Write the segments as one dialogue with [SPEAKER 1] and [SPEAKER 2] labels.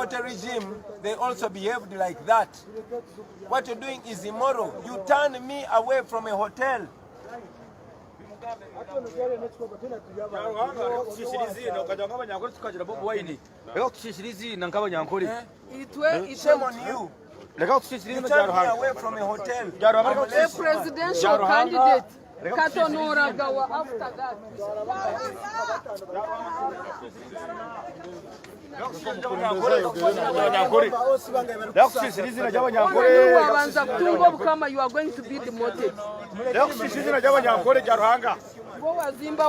[SPEAKER 1] Hotel regime, they also behaved like that. What you're doing is immoral. You turn me away from a hotel. Shame on you. You turn me away from a hotel.
[SPEAKER 2] A presidential candidate. Katonoragawa after that. You are going to be demoted. Zimba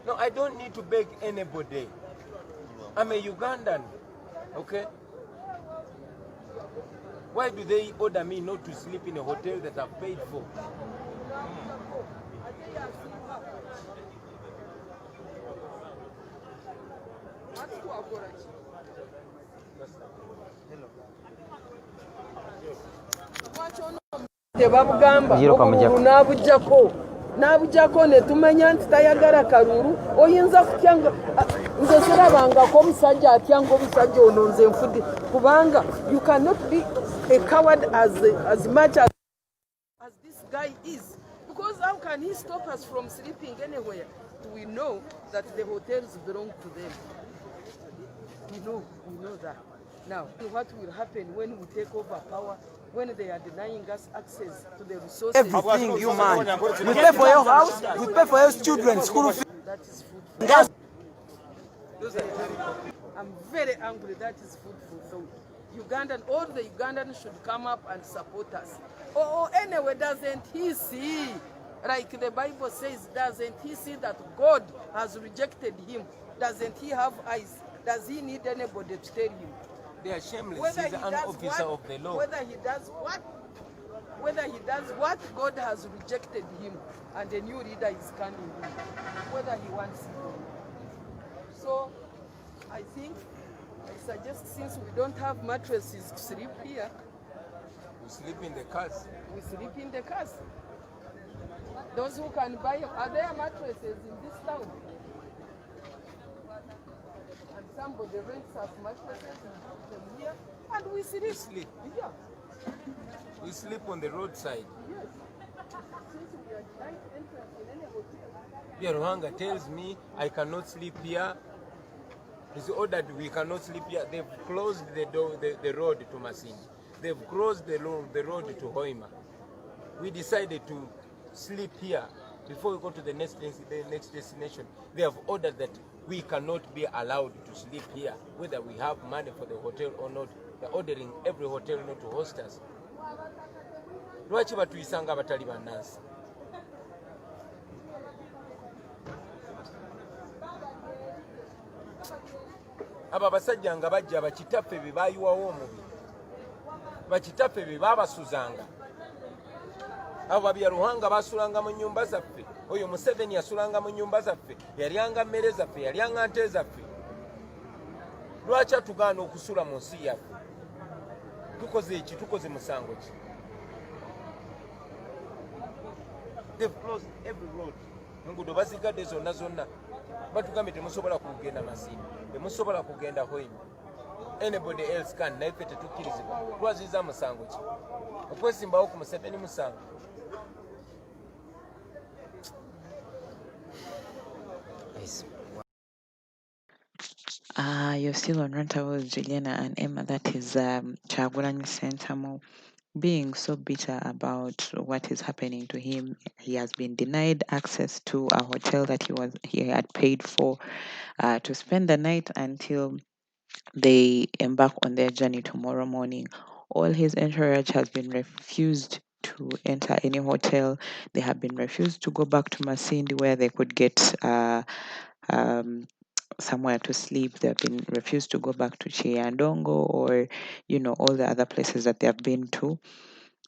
[SPEAKER 1] No, I don't need to beg anybody. I'm a Ugandan, okay? Why do they order me not to sleep in a hotel that I've paid for?
[SPEAKER 2] nabujjako ne tumanya nti tayagala kalulu oyinza kutyanga nze sirabangako omusajja atyanga omusajja ono nze nfudde kubanga you cannot be a coward as much as this guy is, because how can he stop us from sleeping anywhere? We know that the hotels belong to them. We know that. Now, what will happen when we take over power, when they are denying us access to the resources?
[SPEAKER 3] Everything you man. We pay for your house, we pay for your children's school fees.
[SPEAKER 2] That is food for thought. I'm very angry. That is food for thought. All the Ugandans should come up and support us. Or anyway, doesn't he see, like the Bible says, doesn't he see that God has rejected him? Doesn't he have eyes? Does he need anybody to tell him?
[SPEAKER 1] They are shameless. He's an officer of the law.
[SPEAKER 2] Whether he does what God has rejected him, and a new leader is coming in, whether he wants it or not. So, I suggest, since we don't have mattresses to sleep here,
[SPEAKER 1] we sleep in the cars.
[SPEAKER 2] We sleep in the cars. Those who can buy, are there mattresses in this town? And somebody rents us mattresses and put them here, and we sleep.
[SPEAKER 1] We sleep.
[SPEAKER 2] Yeah.
[SPEAKER 1] We sleep on the roadside.
[SPEAKER 2] Yes. Since we are denied entrance in any hotel.
[SPEAKER 1] Ruhanga tells me I cannot sleep here. It's ordered we cannot sleep here. They've closed the road to Masindi. They've closed the road to Hoima. We decided to sleep here before we go to the next destination. They have ordered that we cannot be allowed to sleep here, whether we have money for the hotel or not. They're ordering every hotel not to host us. Lwaki batuyisanga abatali bannansi? Aba basajja nga bajja bakitaffe bye baayiwawo omubiri, bakitaffe bye baabasuzanga. Abo babyaruhanga basulanga mu nnyumba zaffe. Oyo Museveni yasulanga mu nnyumba zaffe, yalyanga mmere zaffe, yalyanga nte zaffe. Lwaki atugaana okusula mu nsi yaffe? Tukoze ki? Tukoze musango ki? They've closed every road. Enguudo bazigadde zonna. Batugambye temusobola kugenda Masindi, temusobola kugenda Hoima. Anybody else can. Naye ffe tetukkirizibwa. Twaziza musango ki? Okwesimbawo ku Museveni musango.
[SPEAKER 4] You're still on Rant with Juliana and Emma. That is Kyagulanyi Sentamu being so bitter about what is happening to him. He has been denied access to a hotel that he had paid for to spend the night until they embark on their journey tomorrow morning. All his entourage has been refused to enter any hotel. They have been refused to go back to Masindi where they could get somewhere to sleep. They've been refused to go back to Chiandongo or, all the other places that they have been to.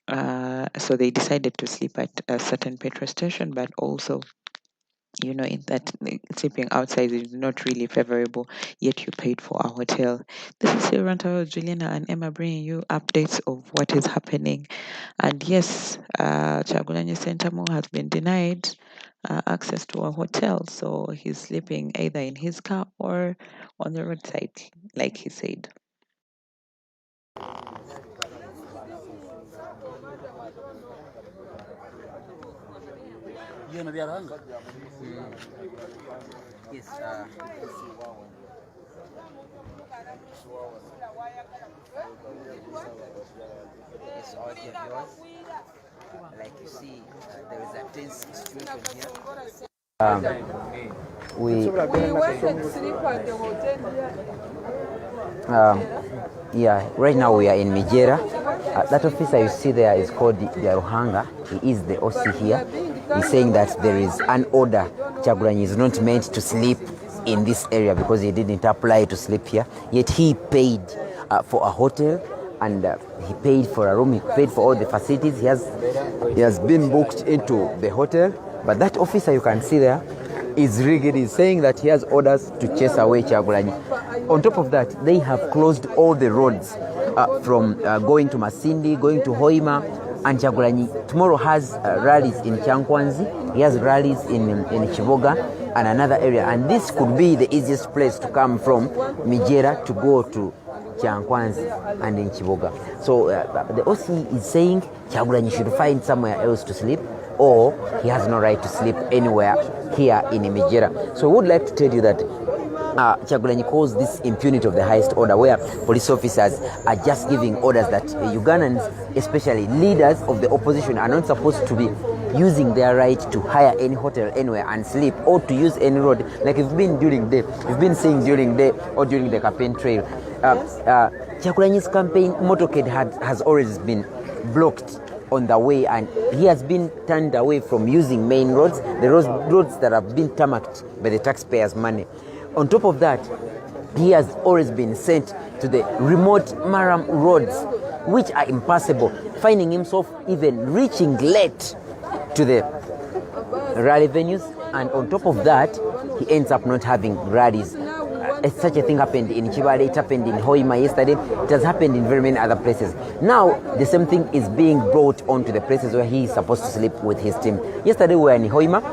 [SPEAKER 4] So they decided to sleep at a certain petrol station, but also, in that sleeping outside is not really favorable, yet you paid for a hotel. This is still Rant, Juliana and Emma bringing you updates of what is happening. And yes, Kyagulanyi Sentamu has been denied access to a hotel, so he's sleeping either in his car or on the roadside, like he said.
[SPEAKER 3] Yes,
[SPEAKER 5] all your viewers. Like you see, there is a tense situation here.
[SPEAKER 2] We went and sleep at the hotel here.
[SPEAKER 5] Yeah, right now we are in Migyera. That officer you see there is called Ruhanga. He is the OC here. He's saying that there is an order. Kyagulanyi is not meant to sleep in this area because he didn't apply to sleep here. Yet he paid for a hotel and he paid for a room. He paid for all the facilities. He has been booked into the hotel. But that officer you can see there is rigged. He's saying that he has orders to chase away Kyagulanyi. On top of that, they have closed all the roads from going to Masindi, going to Hoima, and Kyagulanyi tomorrow has rallies in Kyankwanzi. He has rallies in Kiboga and another area. And this could be the easiest place to come from Migyera to go to Kyankwanzi and in Kiboga. So the OC is saying Kyagulanyi should find somewhere else to sleep, or he has no right to sleep anywhere here in Migyera. So we would like to tell you that Kyagulanyi calls this impunity of the highest order, where police officers are just giving orders that Ugandans, especially leaders of the opposition, are not supposed to be using their right to hire any hotel anywhere and sleep, or to use any road like we've been seeing during day or during the campaign trail. Kyagulanyi's campaign motorcade has always been blocked on the way, and he has been turned away from using main roads, the roads that have been tarmacked by the taxpayers' money. On top of that, he has always been sent to the remote Maram roads, which are impassable, finding himself even reaching late to the rally venues. And on top of that, he ends up not having rallies. Such a thing happened in Chibale, it happened in Hoima yesterday, it has happened in very many other places. Now, the same thing is being brought onto the places where he is supposed to sleep with his team. Yesterday we were in Hoima,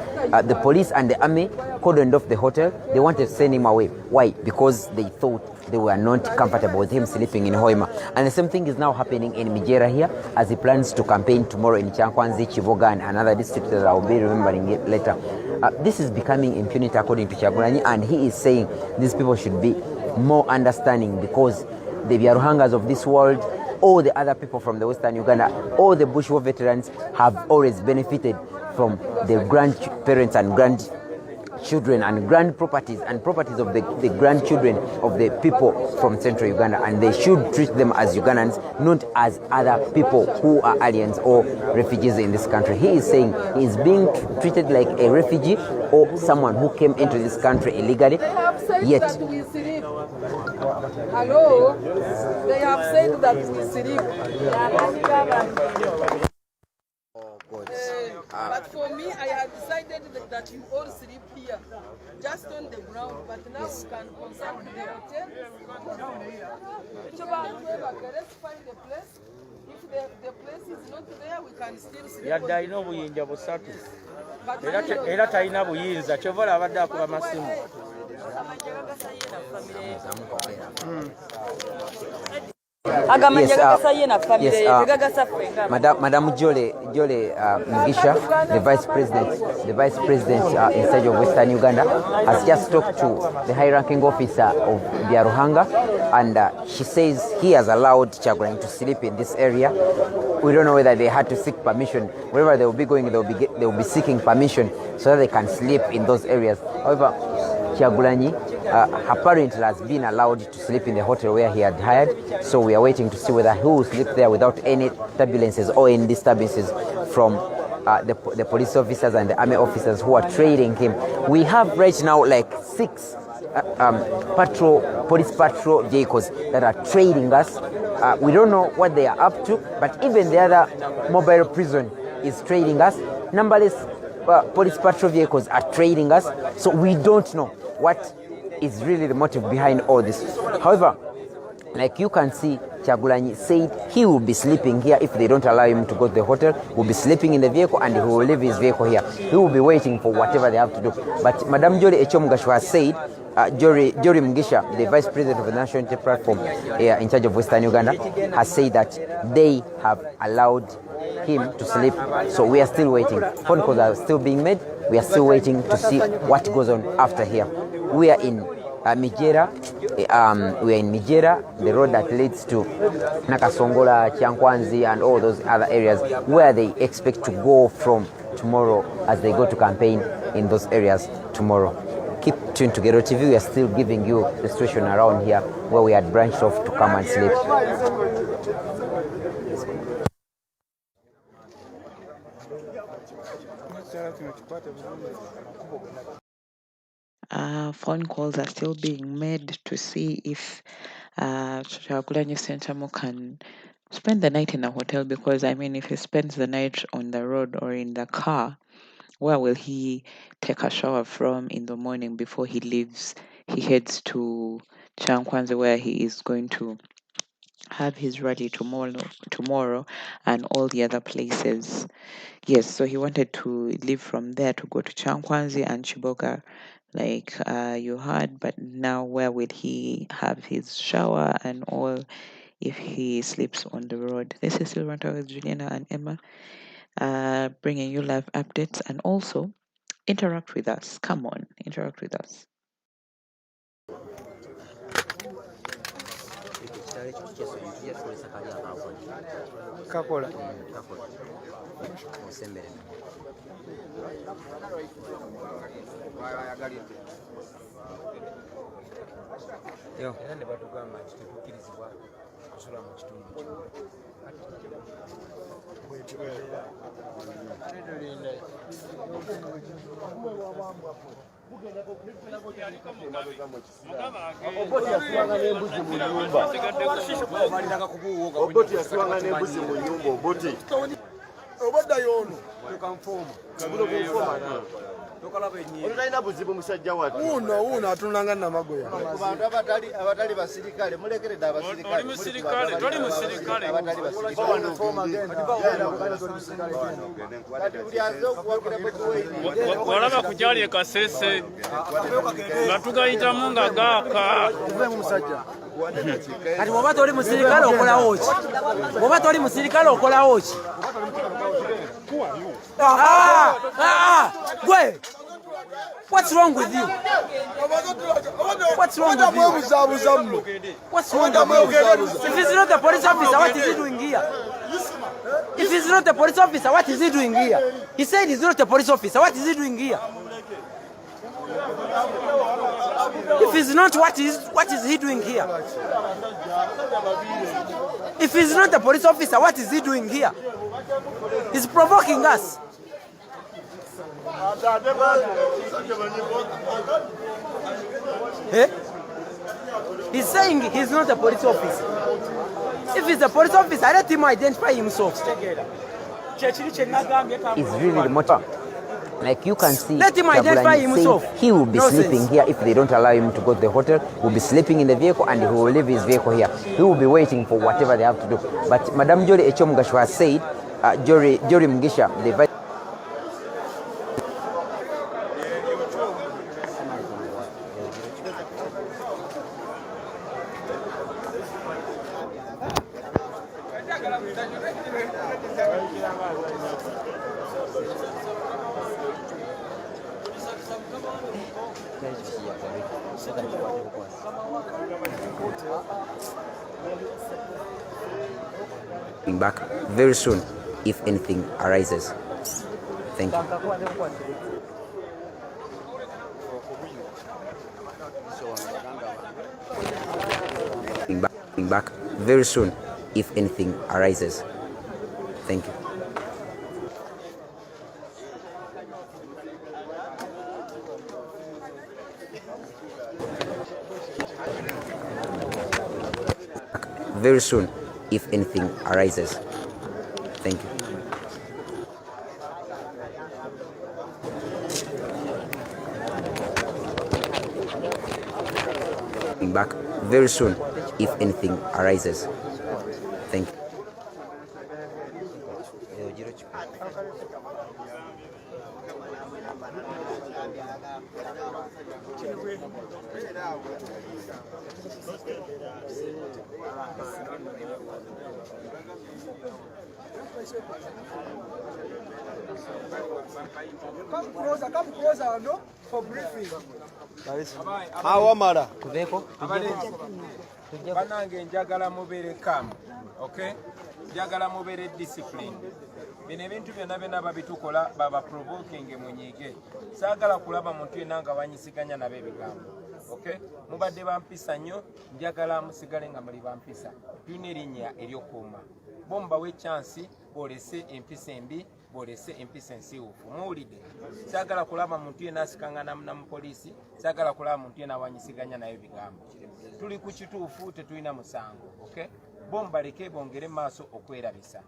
[SPEAKER 5] the police and the army cordoned off the hotel. They wanted to send him away. Why? Because they thought they were not comfortable with him sleeping in Hoima. And the same thing is now happening in Migyera here, as he plans to campaign tomorrow in Kyankwanzi, Kiboga, and another district that I will be remembering it later. This is becoming impunity according to Kyagulanyi, and he is saying these people should be more understanding, because the Byaruhangas of this world, all the other people from the Western Uganda, all the Bush War veterans have always benefited from the grandparents and grandchildren and grand properties and properties of the grandchildren of the people from Central Uganda, and they should treat them as Ugandans, not as other people who are aliens or refugees in this country. He is saying he is being treated like a refugee or someone who came into this country illegally, yet
[SPEAKER 2] hello, they have said that we sleep. But for me, I have decided that you all sleep here, just on the ground. But now we can consult the hotel. Let's find the place. If the place is not there, we can still sleep.
[SPEAKER 1] Yadde alina obuyinja busatu era talina buyinza kyovala abadde akuba masimu.
[SPEAKER 5] Madam Jole Mugisha, the vice president in charge of Western Uganda, has just talked to the high-ranking officer of Byaruhanga, and she says he has allowed Kyagulanyi to sleep in this area we don't know whether they had to seek permission. Wherever they will be going, they will be seeking permission so that they can sleep in those areas. However, Kyagulanyi apparently has been allowed to sleep in the hotel where he had hired. So we are waiting to see whether he will sleep there without any turbulences or any disturbances from the police officers and the army officers who are trailing him. We have right now like 6 police patrol vehicles that are trailing us. We don't know what they are up to, but even the other mobile prison is trailing us. Numberless police patrol vehicles are trailing us, so we don't know what is really the motive behind all this. However, like you can see, Kyagulanyi said he will be sleeping here if they don't allow him to go to the hotel. He will be sleeping in the vehicle and he will leave his vehicle here. He will be waiting for whatever they have to do. But Madam Jory Echomgashu has said, Jory Mugisha, the Vice President of the National Unity Platform in charge of Western Uganda, has said that they have allowed him to sleep. So we are still waiting. Phone calls are still being made. We are still waiting to see what goes on after here. We are in Migyera. We are in Migyera, the road that leads to Nakasongola, Kyankwanzi and all those other areas where they expect to go from tomorrow as they go to campaign in those areas tomorrow. Keep tuned to Ghetto TV. We are still giving you the situation around here where we had branched off to come and sleep.
[SPEAKER 4] Phone calls are still being made to see if Kyagulanyi Sentamu can spend the night in a hotel, because I mean, if he spends the night on the road or in the car, where will he take a shower from in the morning before he leaves? He heads to Kyankwanzi, where he is going to have his rally tomorrow and all the other places. Yes, so he wanted to leave from there to go to Kyankwanzi and Chiboga, like you heard, but now where will he have his shower and all if he sleeps on the road? This is still Rant with Juliana and Emma, bringing you live updates, and also interact with us. Come on, interact with us.
[SPEAKER 3] Kakola.
[SPEAKER 1] Yo, era ne batugamba nti tetukkirizibwa kusula mu kitundu kimu.
[SPEAKER 6] Oboti yaswanga n'embuzi mu nnyumba oboti. Obaddayo ono. Tukamfooma. Kagulo kumfooma na. Olina buzibu musajja wattu. Uno atunanga namagoya. Ku bantu abatali basirikale mulekeredde abasirikale. Oli musirikale, toli musirikale. Abatali basirikale. Kati buli aze okuwagira bekuweyi.
[SPEAKER 7] Walaba ku gyali e Kasese nga tugayitamu nga gaaka.
[SPEAKER 3] Tuve mu musajja. Kati bw'oba toli musirikale okolawo ki? Bw'oba toli musirikale okolawo ki? Gwe! What's wrong with you? What's wrong with you? What's wrong with you? If he's not a police officer, what is he doing here? If he's not a police officer, what is he doing here? He said he's not a police officer. What is he doing here? If he's not, what is he doing here? If he's not a police officer, what is he doing here? He's provoking us. Eh? He's saying he's not a police officer. If he's a police officer, let him identify himself.
[SPEAKER 5] It's really the motive. Like you can see,
[SPEAKER 3] let him identify himself.
[SPEAKER 5] He will be sleeping here if they don't allow him to go to the hotel. He will be sleeping in the vehicle and he will leave his vehicle here. He will be waiting for whatever they have to do. But Madam Jory Echomgashu has said, Jory Mugisha, the vice Back very soon if anything arises. Thank you. Back very soon if anything arises. Thank you. Very soon if anything arises. Thank you. Back very soon if anything arises. Thank you.
[SPEAKER 3] Come closer, no? For briefing.
[SPEAKER 6] Awamala.
[SPEAKER 1] Banange njagala mubere calm, okay? Njagala mubere discipline. Bino ebintu byonna byonna babitukola baba provoking munyige. Saagala kulaba muntu yenna nga wanyisiganya nabe ebigambo. Okay? Mubadde bampisa nnyo, njagala musigale nga muli bampisa. Tulina erinnya eryokuuma. Bomba we chance bolese empisa embi, bolese empisa ensiufu. Muwulidde. Saagala kulaba muntu yenna asikangana na poliisi, saagala kulaba muntu yenna wanyisiganya naye ebigambo. Tuli ku kituufu tetulina musango, okay? Bomba leke bongere maaso okwerabisa.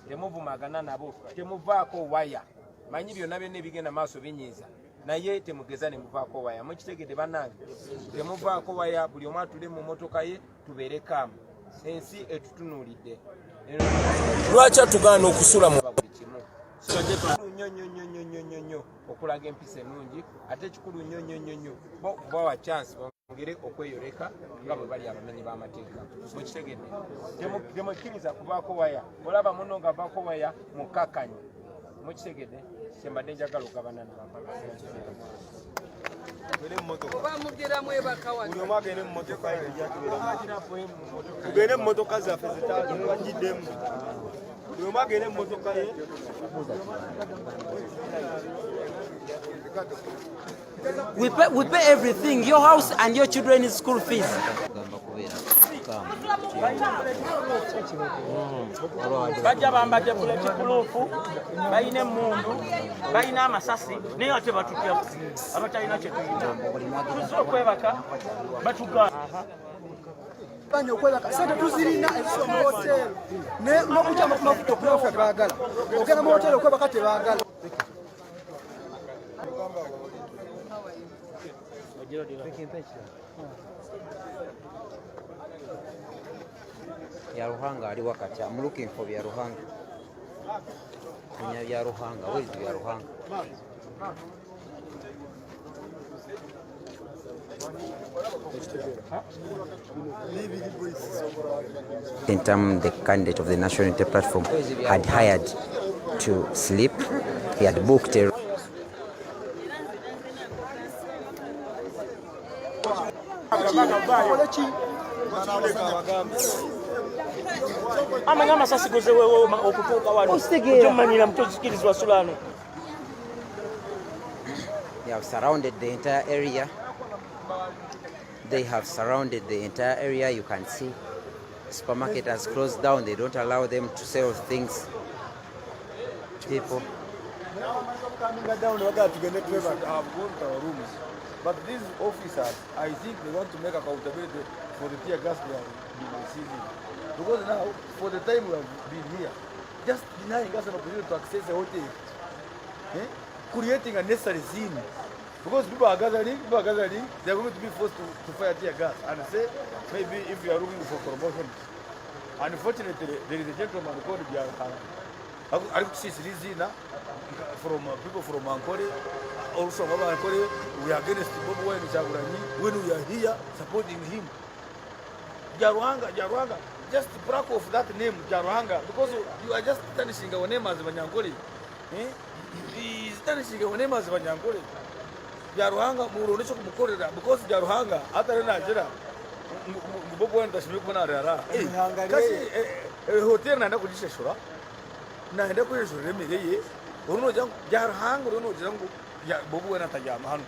[SPEAKER 1] Temuvumagana nabo, temuvaako waya. Manyi byonna byonna ebigenda maaso binyiiza. Naye temugeza ne muvaako waya. Mukitegedde bannange? Temuvaako waya, buli omu atule mu mmotoka ye tubeere kaamu. Ensi etutunuulidde. Lwaki atugaana okusula mu buli kimu? Nnyo okulaga empisa ennungi, ate kikulu nnyo bo bawa chance bongere okweyoleka nga bwe bali abamenyi b'amateeka. Mukitegedde? Temukkiriza kuvaako waya. Olaba munno nga avaako waya mukakkanyi. Mukitegedde? Kyembadde njagala okugabana n'abapaka.
[SPEAKER 6] Buli omu agende mu mmotoka ye. Tugende mu mmotoka zaffe zitagiddemu. Buli omu agende mu mmotoka ye.
[SPEAKER 3] We pay everything, your house and your children's school fees. Bajja bambadde bulletproof, balina emmundu, balina amasasi, naye ate batutya abatalina kye tuyita. Tuzze okwebaka batuga.
[SPEAKER 8] Banyo okwebaka sente tuzirina ezisomo mu hoteri n'okujja mu mafuta okunafuta tebaagala. Ogenda mu hoteri okwebaka tebaagala.
[SPEAKER 5] Yaruhanga ali wakati. I'm looking for Yaruhanga. Yaruhanga. Where is Yaruhanga? Sentamu, the candidate of the National Unity Platform, had hired to sleep. He had booked a
[SPEAKER 3] Amanya amasasi gozewewo okutuuka wano. Ojomanyira mutozikirizwa sulano.
[SPEAKER 5] They have surrounded the entire area. They have surrounded the entire area. You can see supermarket has closed down. They don't allow them to sell things to people.
[SPEAKER 6] But these officers, I think they want to make accountability for the tear gas they have been receiving. Because now, for the time we have been here, just denying us an opportunity to access the hotel, creating a necessary scene. Because people are gathering, they are going to be forced to fire tear gas and say, maybe if you are looking for promotion. Unfortunately, there is a gentleman called from people from Ankole, also from Ankole. We are against Bobi and Kyagulanyi when we are here supporting him. Jaruhanga, just brag of that name, Jaruhanga, because you are just tarnishing our name as Banyankole. He is tarnishing our name as Banyankole. Jaruhanga, Muronisho Mukoreda, because Jaruhanga, after Nigeria, Bobi wine tashimye kubona rara. Kasi hotel naenda kujisheshura. Naenda kujishura emireye. Uruno jangu jarhanga uruno jangu ya Bobi wine atajama hano.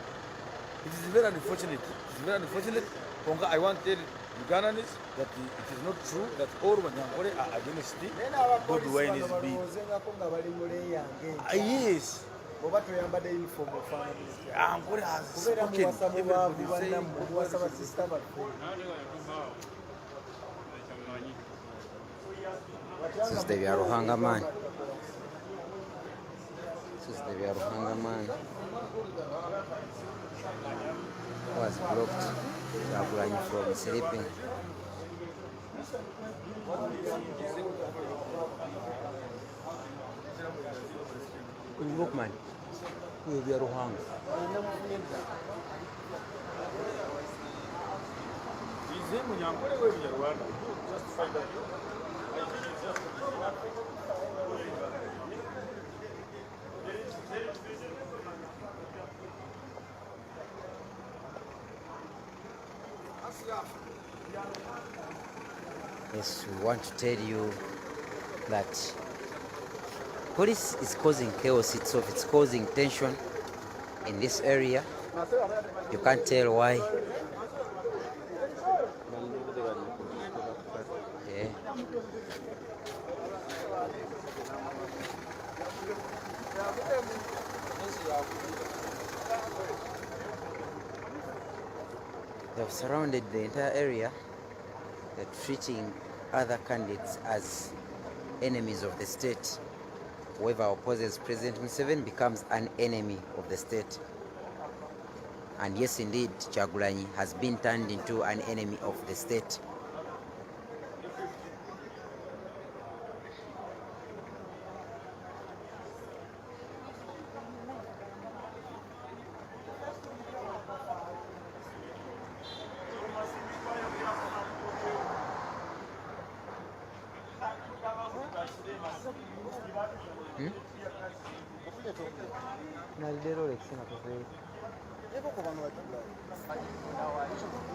[SPEAKER 6] It is very unfortunate. It's very unfortunate. Konga I want to tell Ugandans that it is not true that all Banyankole are against it. Bobi wine is big. Yes.
[SPEAKER 8] Boba tuyambadde uniform ofana
[SPEAKER 6] Angole has spoken.
[SPEAKER 5] This is the Ruhanga man. This is the Ruhanga man who has blocked Kyagulanyi from sleeping. Look, man. Who will be a Ruhanga? Yes, we want to tell you that police is causing chaos itself. It's causing tension in this area. You can't tell why. Yeah. They have surrounded the entire area. They're treating other candidates as enemies of the state. Whoever opposes President Museveni becomes an enemy of the state. And yes, indeed, Kyagulanyi has been turned into an enemy of the state.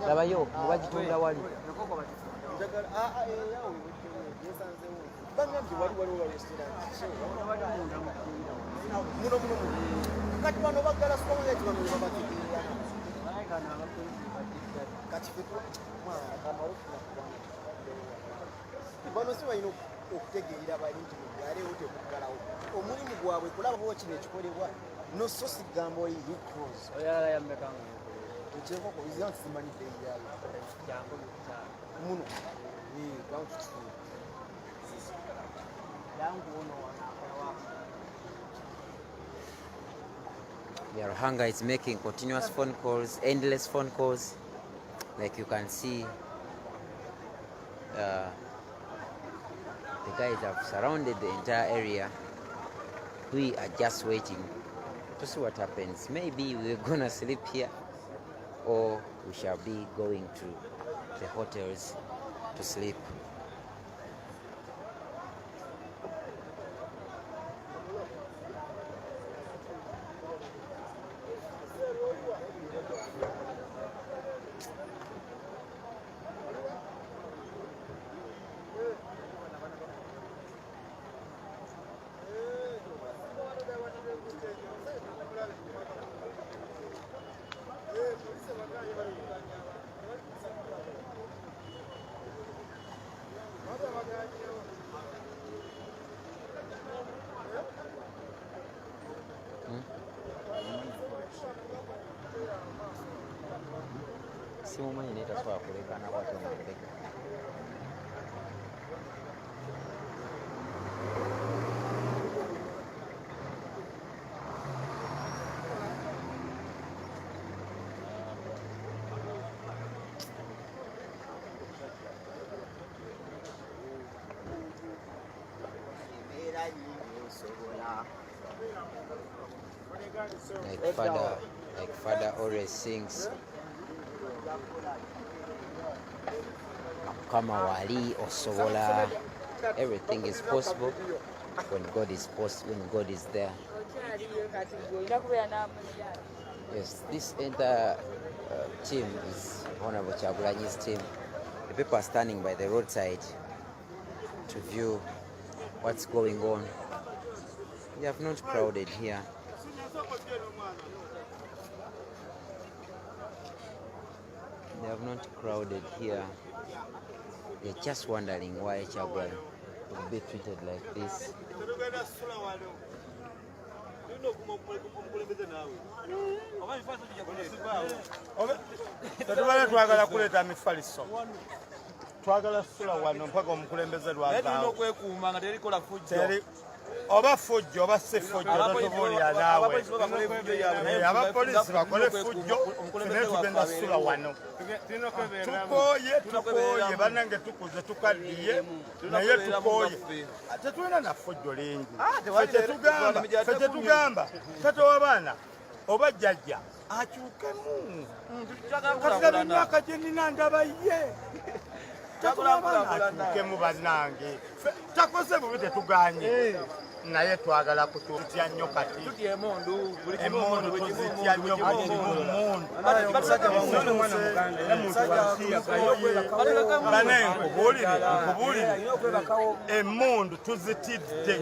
[SPEAKER 5] Labayo, bagitunda wali.
[SPEAKER 8] okutegeera abalungi mu ggale otekugalawo omulimu gwabwe kulaba kino ekikolebwa noso sigambo yicros oyala yambekanga ekyekoko izanti simanyidde eyayo jangu muno twankukifuula dangu ono wanakola
[SPEAKER 5] Ruhanga is making continuous phone calls, endless phone calls. Like you can see, the guys have surrounded the entire area. We are just waiting to see what happens. Maybe we're gonna sleep here, or we shall be going to the hotels to sleep. Simumanyi naye tasobola kulekana bwatyo naleka. Like father always sings, kama wali osobola. Everything is possible when God is there. Yes, this entire team is Honorable Kyagulanyi's team. The people are standing by the roadside to view what's going on. They have not crowded here. They have not crowded here. They're just wondering why Kyagulanyi would be treated like this.
[SPEAKER 6] Twagala kuleta mifaliso. Twagala sula wano mpaka omukulembeze lwagaawo. Oba fujjo oba si fujjo totubuulira naawe. Abapoliisi bakole fujjo ne tugenda sula wano. Tukooye bannange tukuze tukaddiye naye tukooye. Tetulina na fujjo lingi. Ffe tetugamba tatowa baana oba jjajja akyukemu. Kasigala emyaka gye nnina ndaba ye. Akyukemu bannange. Takoze bubi tetuganye. Naye twagala kututya nnyo kati. Emmundu tuzitya nnyo nkubuulire emmundu tuzitidde.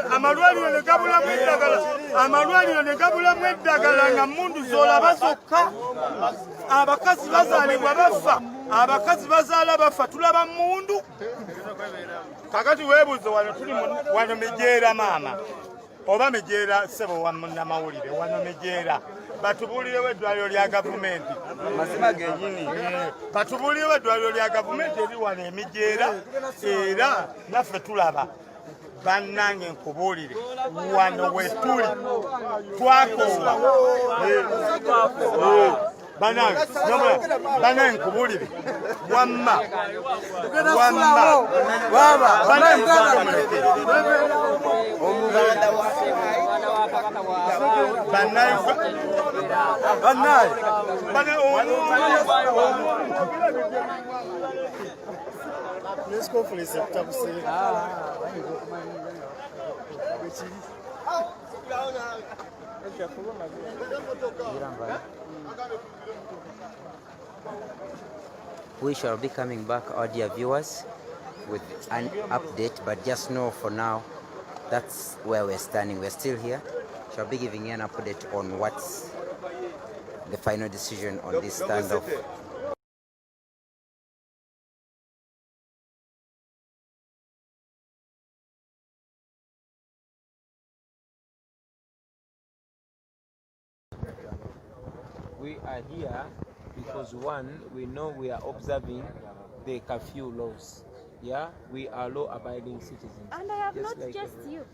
[SPEAKER 6] Amalwaliro ne gabulamu eddagala. Amalwaliro ne gabulamu eddagala nga mmundu z'olaba zokka. Abakazi bazaalibwa bafa. Abakazi bazaala bafa tulaba mmundu. Kakati weebuuze wano tuli wano Migyera maama. Oba Migyera ssebo wa munnamawulire wano Migyera. Batubuulirewo eddwaliro lya gavumenti. Mazima gennyini. Batubuulirewo eddwaliro lya gavumenti eri wano e Migyera era naffe tulaba. Bannange nkubuulire wano we tuli twakoowa. Banange nkubuulire wamma
[SPEAKER 5] We shall be coming back, our dear viewers, with an update, but just know for now that's where we're standing. We're still here. Shall be giving you an update on what's the final decision on this standoff.
[SPEAKER 1] We are here because one, we know we are observing the curfew laws. Yeah, we are law-abiding citizens.
[SPEAKER 9] And I have
[SPEAKER 1] just
[SPEAKER 9] not
[SPEAKER 1] like
[SPEAKER 9] chased
[SPEAKER 1] everyone.
[SPEAKER 9] you.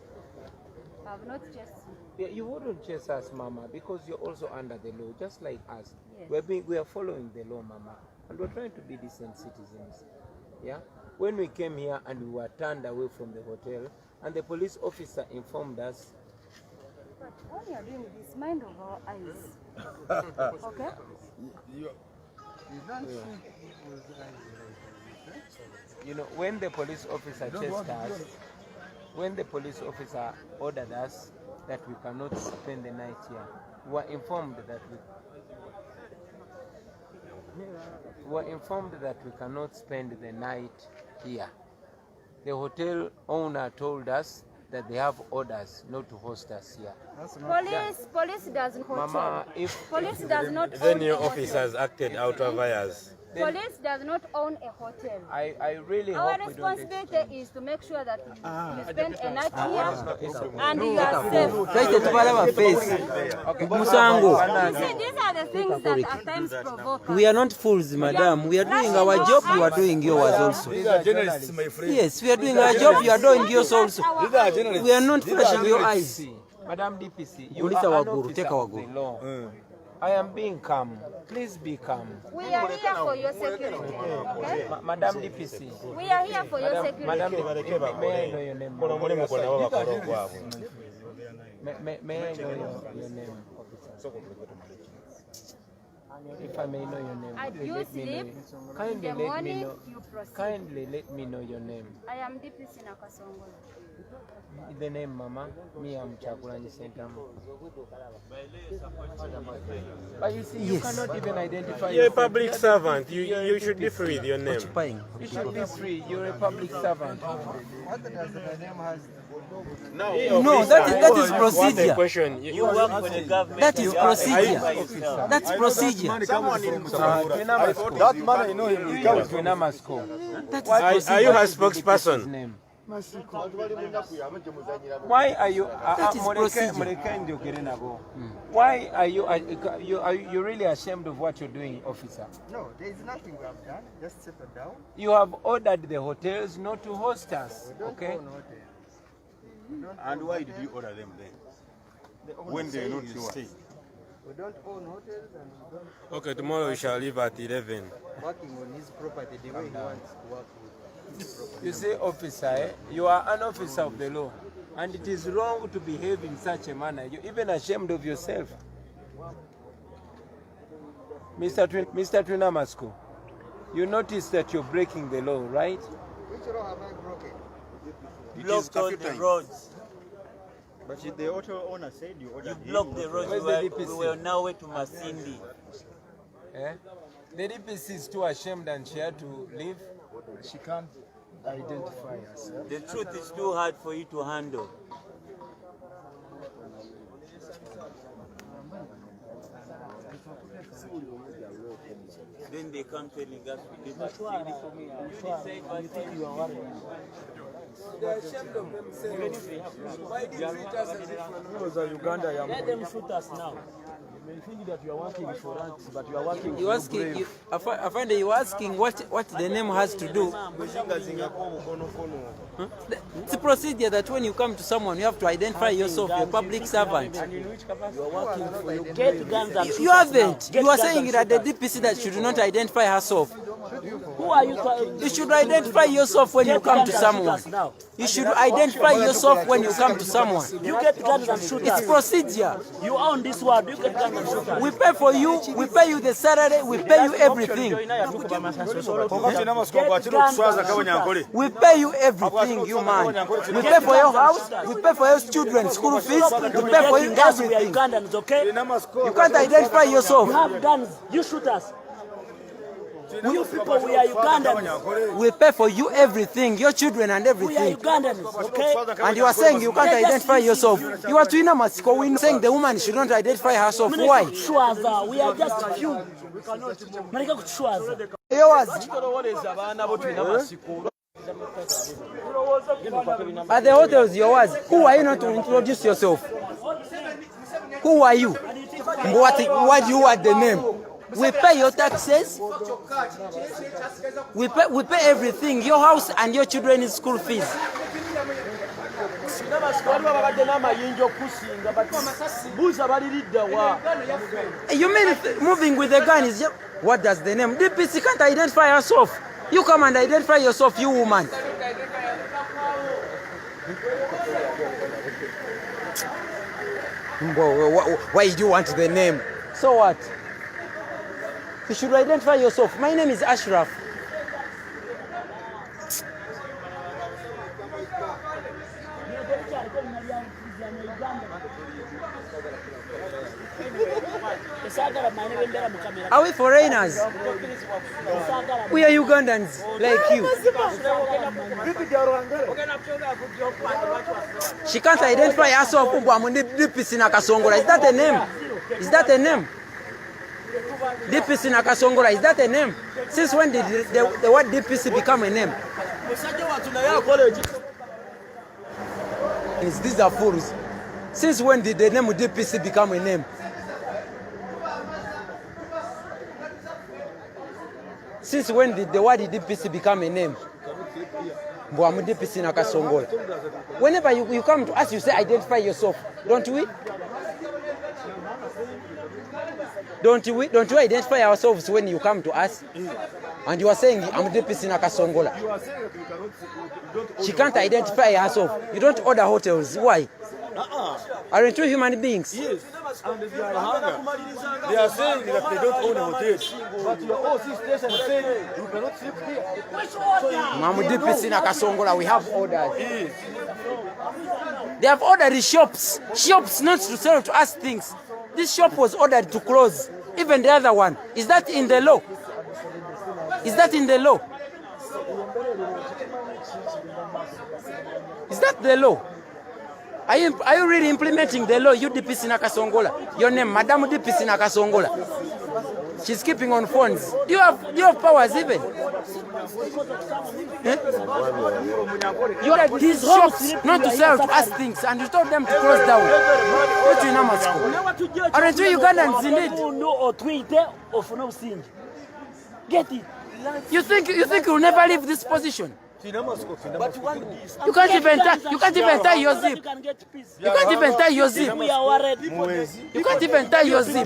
[SPEAKER 9] I have not chased you.
[SPEAKER 1] Yeah, you wouldn't chase us, Mama, because you're also under the law, just like us.
[SPEAKER 9] Yes.
[SPEAKER 1] We are following the law, Mama, and we're trying to be decent citizens. Yeah. When we came here and we were turned away from the hotel, and the police officer informed us.
[SPEAKER 9] But when you are doing this, mind of our eyes. Okay?
[SPEAKER 1] You know, when the police officer chased us, when the police officer ordered us that we cannot spend the night here, we were informed that we cannot spend the night here. The hotel owner told us that they have orders not to host us here.
[SPEAKER 9] Police does not.
[SPEAKER 1] Mama, if
[SPEAKER 9] police does not.
[SPEAKER 10] Then your officers acted out of hours.
[SPEAKER 9] Police does not own a hotel.
[SPEAKER 1] I really
[SPEAKER 9] Our
[SPEAKER 1] hope we don't
[SPEAKER 9] responsibility is to make sure that you spend a night here and you are safe. You see, these are the things that at times provoke us.
[SPEAKER 3] We are not fools, madam. We are doing our job, you are doing yours also.
[SPEAKER 10] These are journalists, my friend.
[SPEAKER 3] Yes, we are doing our job, you are doing yours also.
[SPEAKER 10] These are journalists.
[SPEAKER 3] We are not flashing your eyes.
[SPEAKER 1] Madam DPC, you
[SPEAKER 3] Police
[SPEAKER 1] are
[SPEAKER 3] our
[SPEAKER 1] an
[SPEAKER 3] guru,
[SPEAKER 1] officer
[SPEAKER 3] take our
[SPEAKER 1] of the
[SPEAKER 3] guru.
[SPEAKER 1] law. I am being calm. Please be calm.
[SPEAKER 9] We are here for your security, okay?
[SPEAKER 1] Madam DPC.
[SPEAKER 9] We are here for your security.
[SPEAKER 1] Madam, may I know your name? May I know your name, officer? If I may know your name,
[SPEAKER 9] And
[SPEAKER 1] please
[SPEAKER 9] you
[SPEAKER 1] let me know.
[SPEAKER 9] sleep,
[SPEAKER 1] Kindly
[SPEAKER 9] in the
[SPEAKER 1] let me
[SPEAKER 9] morning,
[SPEAKER 1] know.
[SPEAKER 9] you proceed.
[SPEAKER 1] Kindly let me know your name.
[SPEAKER 9] I am DPC Nakasongola.
[SPEAKER 1] The name, Mama. Me, I'm Kyagulanyi Sentamu. But you see, you cannot even identify.
[SPEAKER 10] You're a
[SPEAKER 1] yourself.
[SPEAKER 10] public servant. You should be free with your name.
[SPEAKER 1] You should be free. You're a public servant.
[SPEAKER 8] What does the name has?
[SPEAKER 3] No, that is procedure.
[SPEAKER 10] Question.
[SPEAKER 11] You work for the government.
[SPEAKER 3] That is procedure. That's procedure.
[SPEAKER 6] That man, I know him. He comes from
[SPEAKER 10] Are you her spokesperson?
[SPEAKER 1] Why are you?
[SPEAKER 3] That is procedure.
[SPEAKER 1] Why are you really ashamed of what you're doing, officer?
[SPEAKER 8] No, there is nothing we have done. Just settle down.
[SPEAKER 1] You have ordered the hotels not to host us, okay?
[SPEAKER 12] And why did you order them then? When they not stay?
[SPEAKER 8] We don't own hotels and we don't
[SPEAKER 10] Okay, tomorrow we shall leave at 11.
[SPEAKER 8] working on his property the way he wants to work with his property.
[SPEAKER 1] You see, officer, you are an officer of the law, and it is wrong to behave in such a manner. You're even ashamed of yourself. Mr. Twinamasko, you notice that you're breaking the law, right?
[SPEAKER 8] Which law have I broken?
[SPEAKER 11] Blocked all the roads.
[SPEAKER 12] But the hotel owner said you ordered
[SPEAKER 11] You blocked the roads. We were on our way to Masindi.
[SPEAKER 1] Eh? The DPC is too ashamed and she had to leave.
[SPEAKER 8] She can't identify herself.
[SPEAKER 11] The truth is too hard for you to handle. Then they come telling us we did Masindi.
[SPEAKER 1] They are ashamed of themselves. Why did you treat us as if we're not Uganda?
[SPEAKER 11] Let them shoot us now.
[SPEAKER 3] You asking, I find that you're asking what the name has to do. It's a procedure that when you come to someone, you have to identify yourself, you're a public servant.
[SPEAKER 11] Get guns and shoot
[SPEAKER 3] You
[SPEAKER 11] us
[SPEAKER 3] haven't.
[SPEAKER 11] now.
[SPEAKER 3] You are saying that the DPC that should not identify herself.
[SPEAKER 11] Who are you?
[SPEAKER 3] You should identify yourself when you come to someone. You should identify yourself when you come to someone.
[SPEAKER 11] You get guns and shoot us.
[SPEAKER 3] It's procedure.
[SPEAKER 11] You own this world. You get guns and shoot us.
[SPEAKER 3] We pay for you, we pay you the salary, we pay you everything. We pay you everything, you man. We pay for your house, we pay for your children's school fees, we pay for you everything. You can't identify yourself.
[SPEAKER 11] You have guns. You shoot us. You people, we are Ugandans.
[SPEAKER 3] We pay for you everything, your children and
[SPEAKER 11] We are
[SPEAKER 3] everything.
[SPEAKER 11] Ugandans, okay?
[SPEAKER 3] And you are saying you can't identify yourself. You are Twinamasko saying the woman should not identify herself. Why?
[SPEAKER 11] We are just few. Marika kuchwaza.
[SPEAKER 3] At the hotels, yours. Who are you not to introduce yourself? Who are you? What you are the name? We pay your taxes. We pay everything. Your house and your children's school fees. You mean moving with the gun is just, what does the name? DPC can't identify herself. You come and identify yourself, you woman. Why do you want the name? So what? You should identify yourself. My name is Ashraf. Are we foreigners? We are Ugandans, like you. She can't identify herself. Is that a name? Is that a name? DPC Nakasongola, is that a name? Since when did the word DPC become a name? These are fools. Since when did the name DPC become a name? Since when did the word DPC become a name? DPC Nakasongola. Whenever you come to us, you say identify yourself, don't we? Don't we identify ourselves when you come to us? And you are saying, I'm DPC Nakasongola. She can't identify herself. You don't order hotels. Why? Aren't you human beings?
[SPEAKER 6] Yes. They are saying that they don't own a hotel. But your OC station is saying you cannot sleep here.
[SPEAKER 3] Mamudipisi na Kasongola, we have orders. They have ordered the shops not to sell to us things. This shop was ordered to close. Even the other one. Is that in the law? Is that in the law? Is that the law? Are you really implementing the law? You DPC na Kasongola. Your name, Madam DPC na Kasongola. She's keeping on phones. Do you have powers even? Eh? You had these shops not to sell to us things, and you told them to close down. What you know, aren't you Ugandans in it? Get it. You think you'll never leave this position? You can't even tie your zip. You can't even tie your zip. You can't even tie your zip.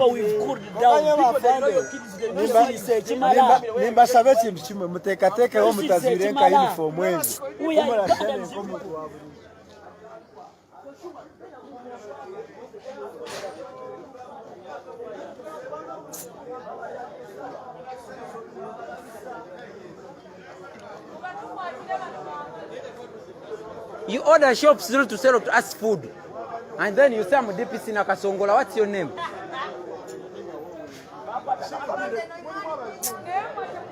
[SPEAKER 3] You order shops not to sell to us food, and then you say I'm DPC na Kasongola. What's your name?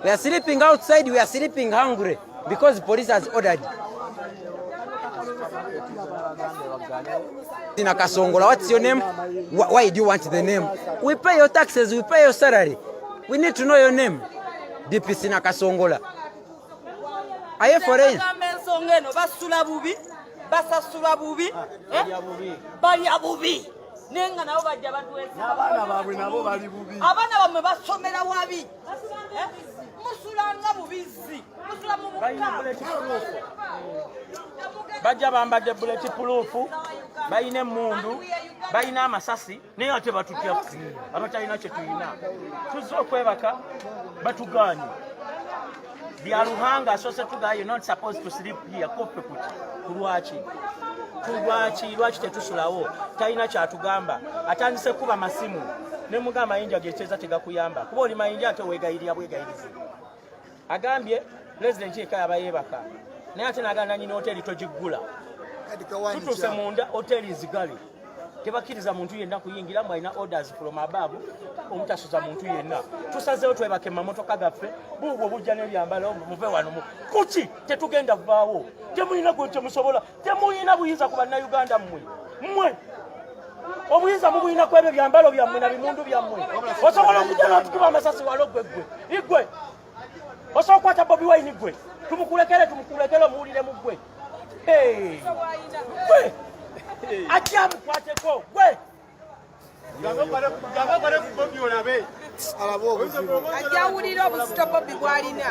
[SPEAKER 3] We are sleeping outside. We are sleeping hungry because police has ordered. Na Kasongola, what's your name? Why do you want the name? We pay your taxes. We pay your salary. We need to know your name. DPC na Kasongola. Are you for it? Basasula bubi, banya bubi. Nenga nabo bajja batwesa. Abana babwe nabo bali bubi. Abana bamwe basomera wabi. Musulanga bubizi. Musula mu bayina bulletproof. Bajja bambadde bulletproof. Bayina mundu. Bayina amasasi. Naye ate batutya. Abatalina kye tuyina. Tuzze okwebaka batuganye. Byaluhanga so setuga, you're not supposed to sleep here. Kope kuti. Lwaki tetusulawo. Talina kyatugamba. Atandise kuba masimu. Ne mugamba mayinja gecheza tegakuyamba. Kuba oli mayinja ate wegayirira bwegayiriza. Agambye president eka yabayebaka. Naye ate naganda nyina hoteli togiggula. Tutuse munda hoteli zigale. Tebakiriza muntu yenna kuyingira mu alina orders from above omutasuza muntu yenna. Tusazeewo twebake mamotoka gaffe bubwo bujja n'ebyambalo muve wano mu kuki tetugenda vaawo. Temulina gwe temusobola. Temulina buyinza ku bannayuganda mmwe. Obuyinza mubuyina ku ebyo byambalo byammwe na bimundu byammwe. Osobola okujja n'otukuba amasasi walo gwe. Igwe. Osobola okukwata Bobi Wine gwe. Tumukulekere muwulire mu gwe. Gwe. Ajamu kwateko gwe Gavakale ku Bobi olabe alabo ajawulira obusito Bobi bwalina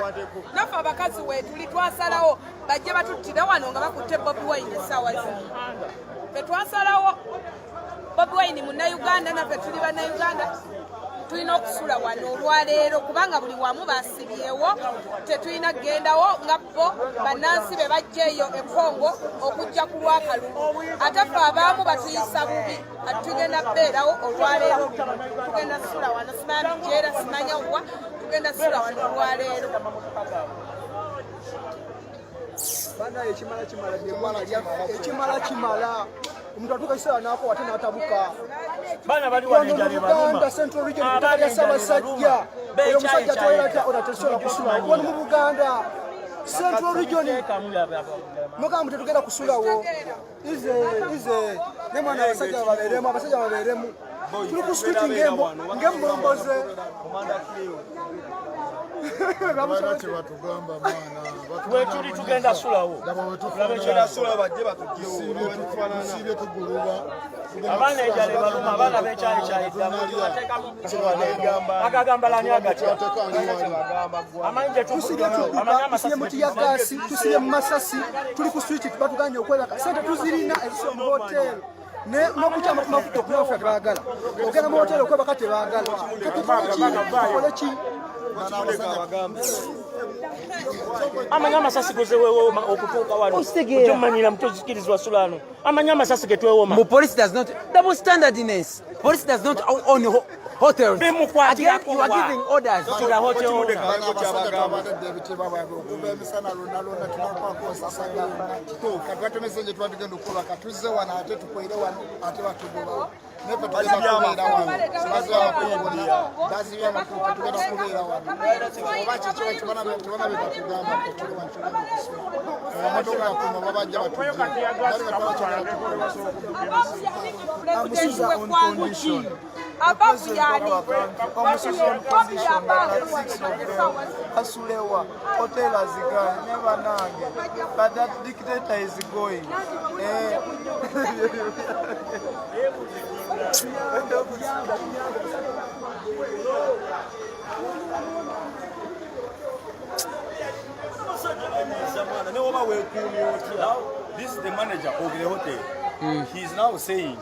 [SPEAKER 3] nafa abakazi wetu litwasalawo bajje batuttira wano nga bakutte Bobi Wine sawa zino petwasalawo Bobi Wine munnayuganda naffe tuli bannayuganda tulina okusula wano olwaleero kubanga buli wamu basibyewo tetulina kugendawo nga bo bannansi be bajja eyo Enkongo okujja ku Lwakalulu ate ffe abamu batuyisa bubi tugenda kubeerawo olwaleero tugenda sula wano simanya Migyera simanya wa tugenda sula wano olwaleero bana ekimala omuntu atuuka ekiseera n'ako ate n'atabuka baana bali wanenjale baluma Central Region Buganda Ssaabasajja oyo musajja toyera onatesobola kusula wano mu Buganda Central Region mugamba tetugenda kusulawo ize ne mwana abasajja babeeremu tuli ku street ng'embomboze wetuli tugenda sulawo abaana ejale baluma abaana bekyali kyayagambagambagambala nyagata tusiye mutiyagasi tusiye mumasasi tuli ku street batuganye okwebaka sente tuzirina eziso mu hotel n'okutya amafuta okunafuta tebaagala ogenda mu hotel okwebaka tebaagala tukole ki
[SPEAKER 11] Amanyama sasi kuzewewo okutuuka wano. Ojomanyira mtozikirizwa sulano. Amanyama sasi ketwewo.
[SPEAKER 3] Police does not double standardness. Police does not own hotels. Again, you are giving orders to the hotel.
[SPEAKER 6] Asulewa, hotel azigani, never nange. But that dictator is going.
[SPEAKER 12] This is the manager of the hotel. He is now saying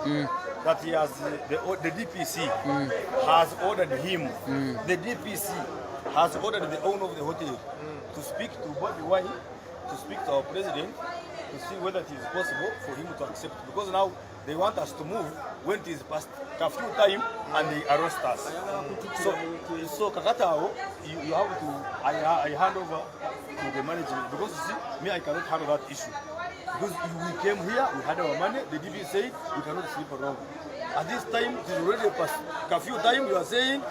[SPEAKER 12] that he has the DPC has ordered him. The DPC has ordered the owner of the hotel to speak to Bobi, to speak to our president, to see whether it is possible for him to accept. Because now they want us to move when it is past curfew time and they arrest us. So Kakatao, you have to, I hand over to the management. Because you see, me, I cannot handle that issue. Because we came here, we had our money, the DP said we cannot sleep around. At this time, it is already past curfew time, you are saying,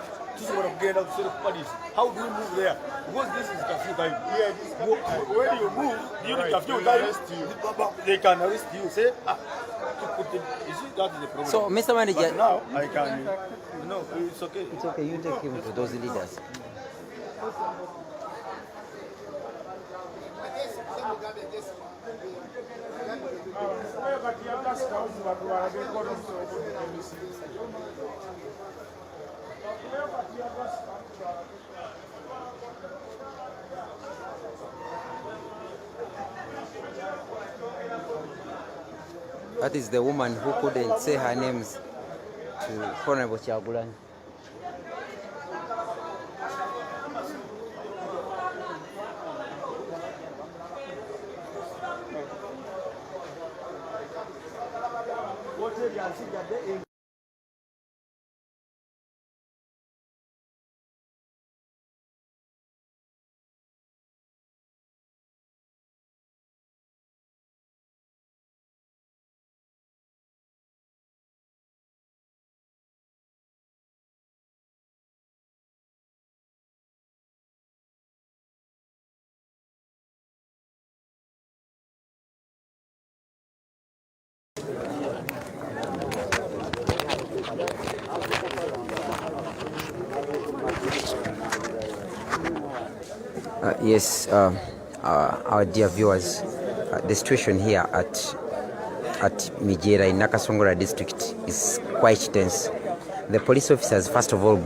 [SPEAKER 12] how do we move there? Because this is curfew time. When you move, during curfew time, they can arrest you, say, you see, that is the problem.
[SPEAKER 3] So, Mr. Manager,
[SPEAKER 12] but now I can, no, it's okay.
[SPEAKER 3] It's okay, you take him to those leaders. That is the woman who couldn't say her names to Honorable Kyagulanyi. Yes, our dear viewers, the situation here at Migyera in Nakasongola district is quite tense. The police officers first of all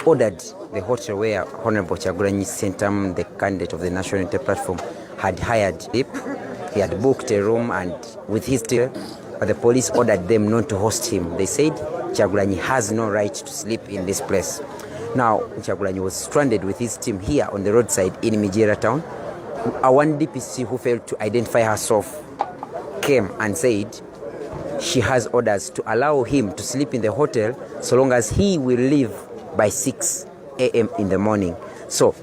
[SPEAKER 3] ordered the hotel where Honorable Kyagulanyi Sentamu, the candidate of the National Unity Platform, had hired. He had booked a room and with his team, but the police ordered them not to host him. They said Kyagulanyi has no right to sleep in this place. Now, Kyagulanyi was stranded with his team here on the roadside in Migyera town. One DPC who failed to identify herself came and said she has orders to allow him to sleep in the hotel so long as he will leave by 6 a.m. in the morning. So,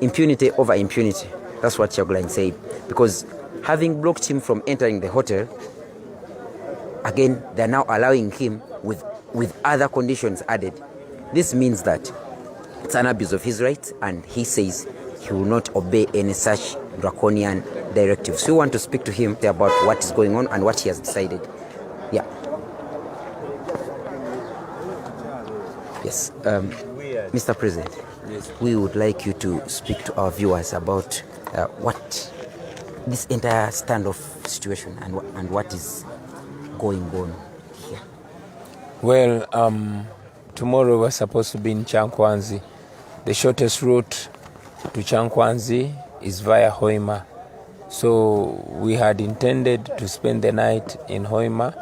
[SPEAKER 3] impunity over impunity. That's what Kyagulanyi said. Because having blocked him from entering the hotel, again, they're now allowing him with other conditions added. This means that it's an abuse of his rights, and he says he will not obey any such draconian directives. So we want to speak to him about what is going on and what he has decided. Yeah. Yes. Mr. President, yes. We would like you to speak to our viewers about what this entire standoff situation and what is going on here.
[SPEAKER 1] Well, tomorrow we're supposed to be in Kyagulanyi. The shortest route to Kyagulanyi is via Hoima. So we had intended to spend the night in Hoima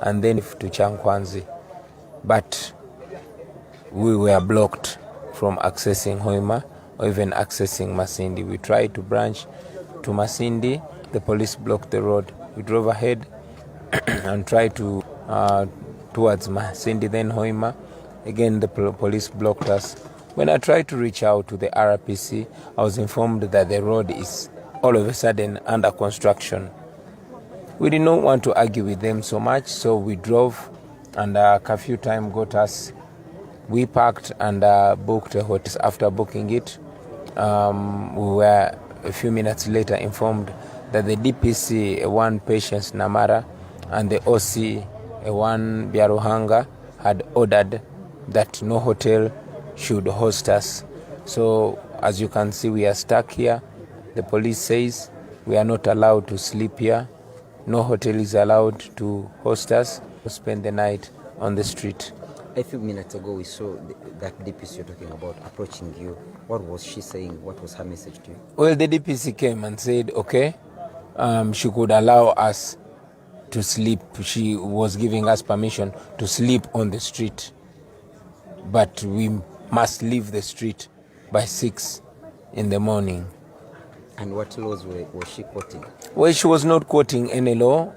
[SPEAKER 1] and then to Kyagulanyi. But we were blocked from accessing Hoima or even accessing Masindi. We tried to branch to Masindi. The police blocked the road. We drove ahead and tried to towards Masindi, then Hoima. Again, the police blocked us. When I tried to reach out to the RPC, I was informed that the road is all of a sudden under construction. We did not want to argue with them so much, so we drove, and curfew time got us. We parked and booked a hotel. After booking it, we were a few minutes later informed that the DPC, one Patience Namara, and the OC, one Biaruhanga, had ordered that no hotel should host us. So as you can see, we are stuck here. The police says we are not allowed to sleep here. No hotel is allowed to host us. We spend the night on the street.
[SPEAKER 5] A few minutes ago, we saw that DPC you're talking about approaching you. What was she saying? What was her message to you?
[SPEAKER 1] Well, the DPC came and said, okay, she could allow us to sleep. She was giving us permission to sleep on the street, but we must leave the street by 6 in the morning.
[SPEAKER 5] And what laws was she quoting?
[SPEAKER 1] Well, she was not quoting any law.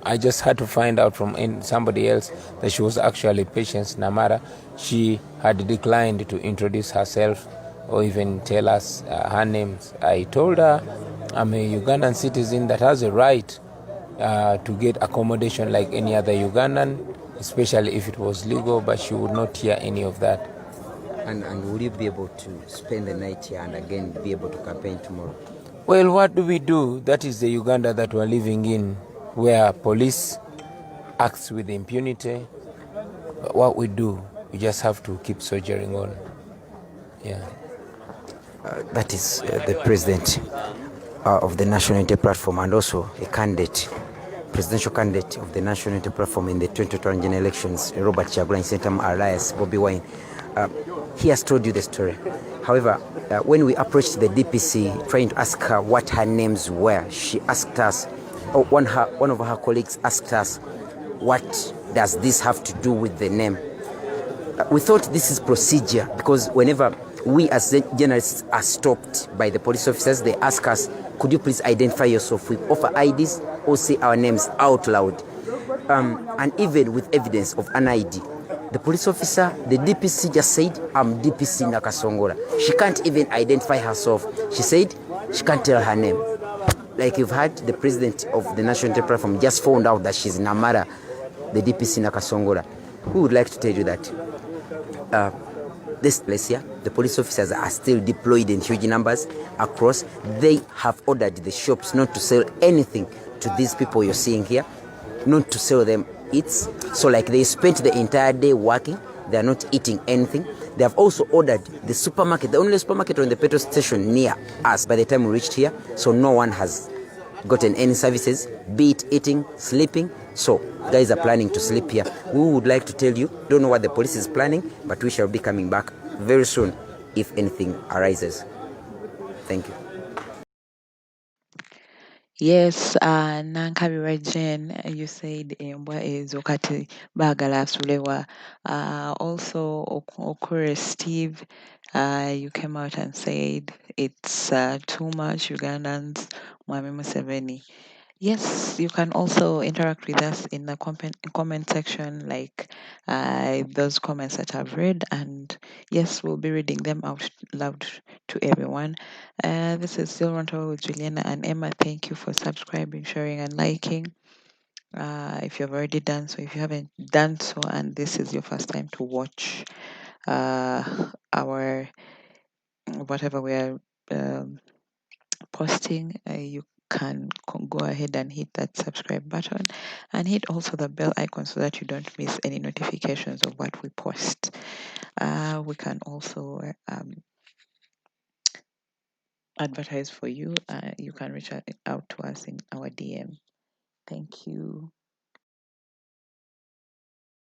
[SPEAKER 1] I just had to find out from somebody else that she was actually Patience Namara. She had declined to introduce herself or even tell us her names. I told her I'm a Ugandan citizen that has a right to get accommodation like any other Ugandan, especially if it was legal, but she would not hear any of that.
[SPEAKER 5] And will you be able to spend the night here and again be able to campaign tomorrow?
[SPEAKER 1] Well, what do we do? That is the Uganda that we're living in, where police acts with impunity. But what we do, we just have to keep soldiering on. Yeah.
[SPEAKER 5] That is the president of the National Unity Platform and also a candidate, presidential candidate of the National Unity Platform in the 2020 general elections, Robert Kyagulanyi Sentamu alias Bobi Wine. He has told you the story. However, when we approached the DPC trying to ask her what her names were, she asked us, or one of her colleagues asked us, what does this have to do with the name? We thought this is procedure because whenever we as journalists are stopped by the police officers, they ask us, could you please identify yourself? We offer IDs or say our names out loud. And even with evidence of an ID, the police officer, the DPC just said, I'm DPC Nakasongola. She can't even identify herself. She said she can't tell her name. Like you've heard, the president of the National Unity Platform just found out that she's Namara, the DPC Nakasongola. We would like to tell you that this place here, the police officers are still deployed in huge numbers across. They have ordered the shops not to sell anything to these people you're seeing here, not to sell them eats. So like they spent the entire day working, they are not eating anything. They have also ordered the supermarket, the only supermarket on the petrol station near us by the time we reached here, so no one has gotten any services, be it eating, sleeping. So guys are planning to sleep here. We would like to tell you, don't know what the police is planning, but we shall be coming back very soon if anything arises. Thank you.
[SPEAKER 4] Yes, Nankabira Jen, you said Embwa is Okati Bagala Sulewa. Also, Okure Steve, you came out and said it's too much Ugandans, Mwami Museveni. Yes, you can also interact with us in the comment section, like those comments that I've read, and yes, we'll be reading them out loud to everyone. This is still Rant with Juliana and Emma. Thank you for subscribing, sharing, and liking. If you've already done so, if you haven't done so, and this is your first time to watch our whatever we are posting, you can go ahead and hit that subscribe button and hit also the bell icon so that you don't miss any notifications of what we post. We can also advertise for you. You can reach out to us in our DM. Thank you.